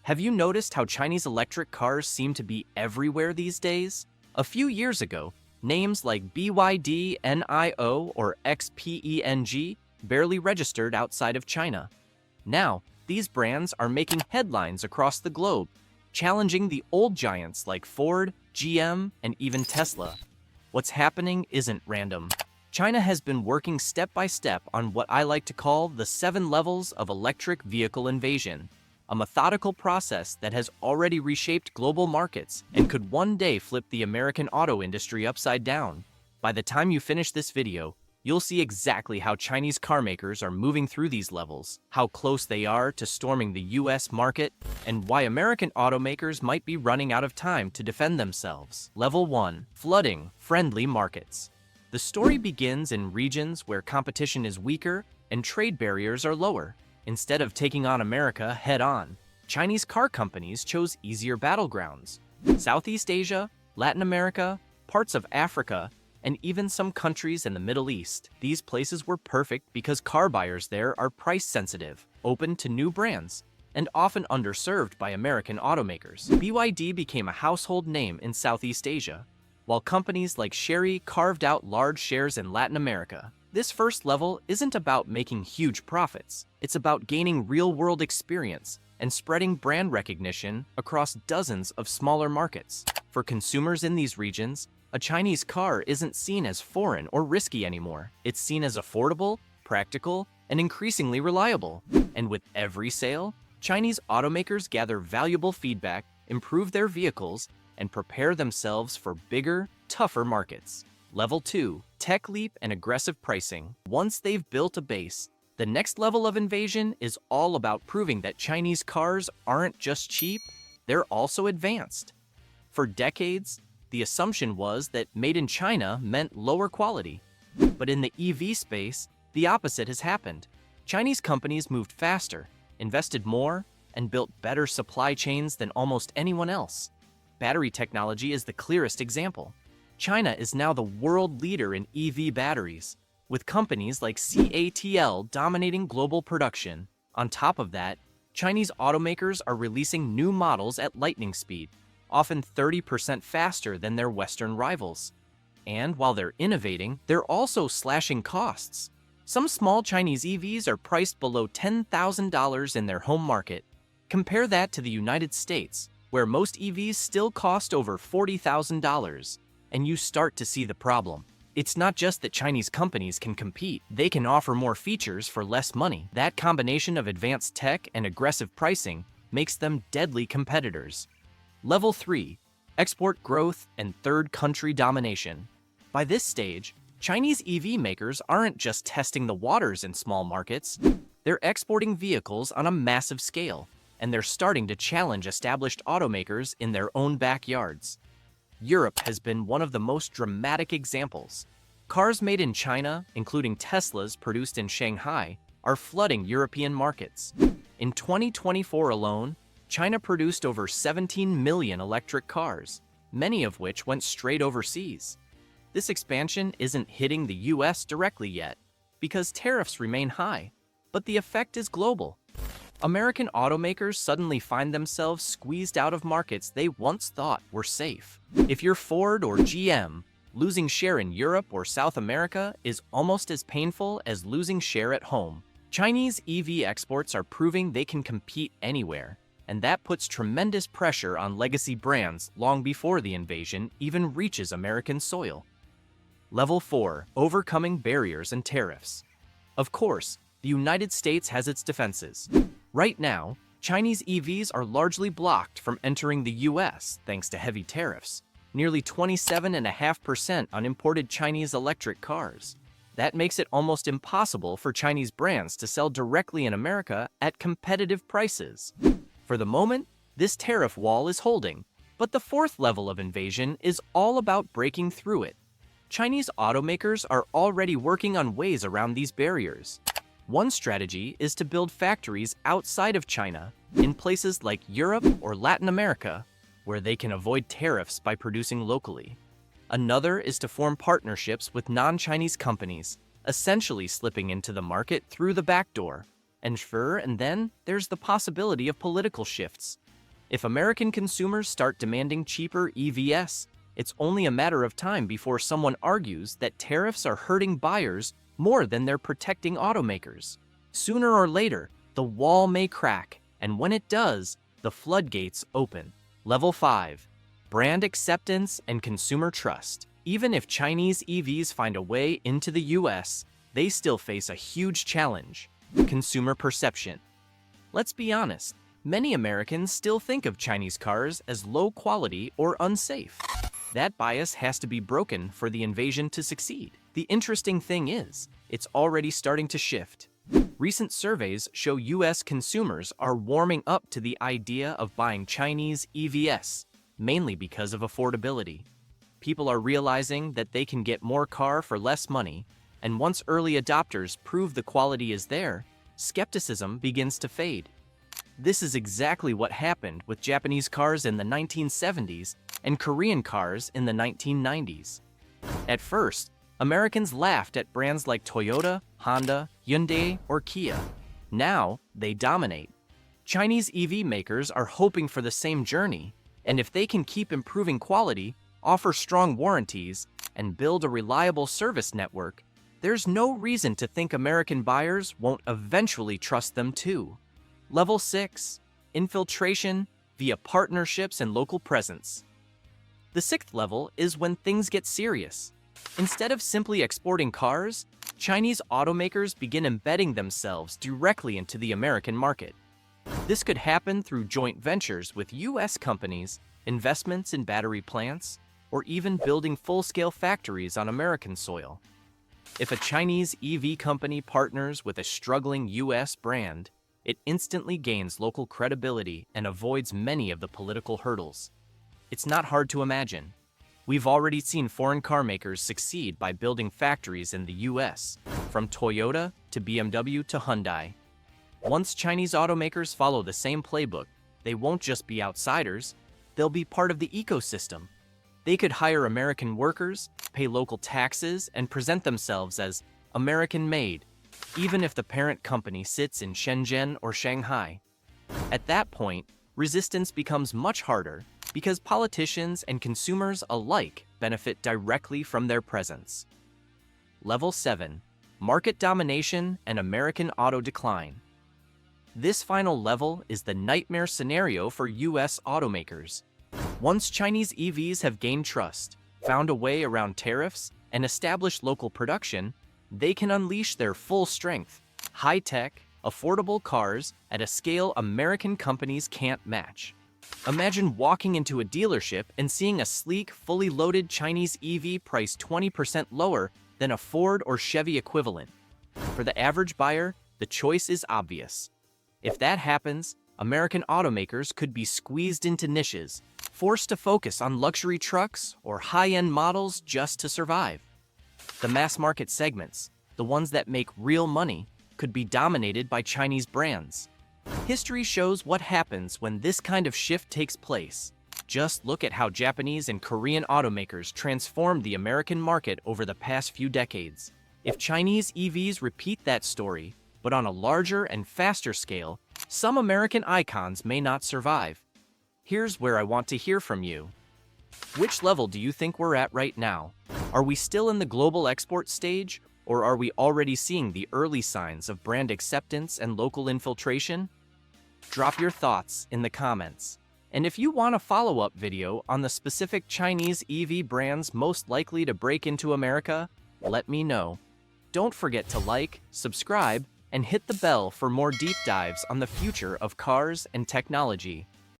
Have you noticed how Chinese electric cars seem to be everywhere these days? A few years ago, names like BYD, NIO, or XPeng barely registered outside of China. Now, these brands are making headlines across the globe, challenging the old giants like Ford, GM, and even Tesla. What's happening isn't random. China has been working step by step on what I like to call the 7 levels of electric vehicle invasion, a methodical process that has already reshaped global markets and could one day flip the American auto industry upside down. By the time you finish this video, you'll see exactly how Chinese car makers are moving through these levels, how close they are to storming the US market, and why American automakers might be running out of time to defend themselves. Level 1. Flooding friendly markets. The story begins in regions where competition is weaker and trade barriers are lower. Instead of taking on America head-on, Chinese car companies chose easier battlegrounds. Southeast Asia, Latin America, parts of Africa, and even some countries in the Middle East. These places were perfect because car buyers there are price-sensitive, open to new brands, and often underserved by American automakers. BYD became a household name in Southeast Asia, while companies like Chery carved out large shares in Latin America. This first level isn't about making huge profits. It's about gaining real-world experience and spreading brand recognition across dozens of smaller markets. For consumers in these regions, a Chinese car isn't seen as foreign or risky anymore. It's seen as affordable, practical, and increasingly reliable. And with every sale, Chinese automakers gather valuable feedback, improve their vehicles, and prepare themselves for bigger, tougher markets. Level 2. Tech leap and aggressive pricing. Once they've built a base, the next level of invasion is all about proving that Chinese cars aren't just cheap, they're also advanced. For decades, the assumption was that made in China meant lower quality. But in the EV space, the opposite has happened. Chinese companies moved faster, invested more, and built better supply chains than almost anyone else. Battery technology is the clearest example. China is now the world leader in EV batteries, with companies like CATL dominating global production. On top of that, Chinese automakers are releasing new models at lightning speed, often 30% faster than their Western rivals. And while they're innovating, they're also slashing costs. Some small Chinese EVs are priced below $10,000 in their home market. Compare that to the United States, where most EVs still cost over $40,000. And you start to see the problem. It's not just that Chinese companies can compete, they can offer more features for less money. That combination of advanced tech and aggressive pricing makes them deadly competitors. Level 3. Export growth and third country domination. By this stage, Chinese EV makers aren't just testing the waters in small markets, they're exporting vehicles on a massive scale, and they're starting to challenge established automakers in their own backyards. Europe has been one of the most dramatic examples. Cars made in China, including Teslas produced in Shanghai, are flooding European markets. In 2024 alone, China produced over 17 million electric cars, many of which went straight overseas. This expansion isn't hitting the US directly yet, because tariffs remain high, but the effect is global. American automakers suddenly find themselves squeezed out of markets they once thought were safe. If you're Ford or GM, losing share in Europe or South America is almost as painful as losing share at home. Chinese EV exports are proving they can compete anywhere, and that puts tremendous pressure on legacy brands long before the invasion even reaches American soil. Level 4. Overcoming barriers and tariffs. Of course, the United States has its defenses. Right now, Chinese EVs are largely blocked from entering the US thanks to heavy tariffs, nearly 27.5% on imported Chinese electric cars. That makes it almost impossible for Chinese brands to sell directly in America at competitive prices. For the moment, this tariff wall is holding, but the fourth level of invasion is all about breaking through it. Chinese automakers are already working on ways around these barriers. One strategy is to build factories outside of China, in places like Europe or Latin America, where they can avoid tariffs by producing locally. Another is to form partnerships with non-Chinese companies, essentially slipping into the market through the back door. And then there's the possibility of political shifts. If American consumers start demanding cheaper EVs, it's only a matter of time before someone argues that tariffs are hurting buyers more than they're protecting automakers. Sooner or later, the wall may crack, and when it does, the floodgates open. Level 5. Brand acceptance and consumer trust. Even if Chinese EVs find a way into the US, they still face a huge challenge: consumer perception. Let's be honest, many Americans still think of Chinese cars as low quality or unsafe. That bias has to be broken for the invasion to succeed. The interesting thing is, it's already starting to shift. Recent surveys show US consumers are warming up to the idea of buying Chinese EVs, mainly because of affordability. People are realizing that they can get more car for less money, and once early adopters prove the quality is there, skepticism begins to fade. This is exactly what happened with Japanese cars in the 1970s and Korean cars in the 1990s. At first, Americans laughed at brands like Toyota, Honda, Hyundai, or Kia. Now, they dominate. Chinese EV makers are hoping for the same journey, and if they can keep improving quality, offer strong warranties, and build a reliable service network, there's no reason to think American buyers won't eventually trust them too. Level 6. Infiltration via partnerships and local presence. The sixth level is when things get serious. Instead of simply exporting cars, Chinese automakers begin embedding themselves directly into the American market. This could happen through joint ventures with US companies, investments in battery plants, or even building full-scale factories on American soil. If a Chinese EV company partners with a struggling US brand, it instantly gains local credibility and avoids many of the political hurdles. It's not hard to imagine. We've already seen foreign car makers succeed by building factories in the US, from Toyota to BMW to Hyundai. Once Chinese automakers follow the same playbook, they won't just be outsiders, they'll be part of the ecosystem. They could hire American workers, pay local taxes, and present themselves as American-made, even if the parent company sits in Shenzhen or Shanghai. At that point, resistance becomes much harder because politicians and consumers alike benefit directly from their presence. Level 7. Market domination and American auto decline. This final level is the nightmare scenario for US automakers. Once Chinese EVs have gained trust, found a way around tariffs, and established local production, they can unleash their full strength, high-tech, affordable cars at a scale American companies can't match. Imagine walking into a dealership and seeing a sleek, fully loaded Chinese EV priced 20% lower than a Ford or Chevy equivalent. For the average buyer, the choice is obvious. If that happens, American automakers could be squeezed into niches, forced to focus on luxury trucks or high-end models just to survive. The mass market segments, the ones that make real money, could be dominated by Chinese brands. History shows what happens when this kind of shift takes place. Just look at how Japanese and Korean automakers transformed the American market over the past few decades. If Chinese EVs repeat that story, but on a larger and faster scale, some American icons may not survive. Here's where I want to hear from you. Which level do you think we're at right now? Are we still in the global export stage, or are we already seeing the early signs of brand acceptance and local infiltration? Drop your thoughts in the comments. And if you want a follow-up video on the specific Chinese EV brands most likely to break into America, let me know. Don't forget to like, subscribe, and hit the bell for more deep dives on the future of cars and technology.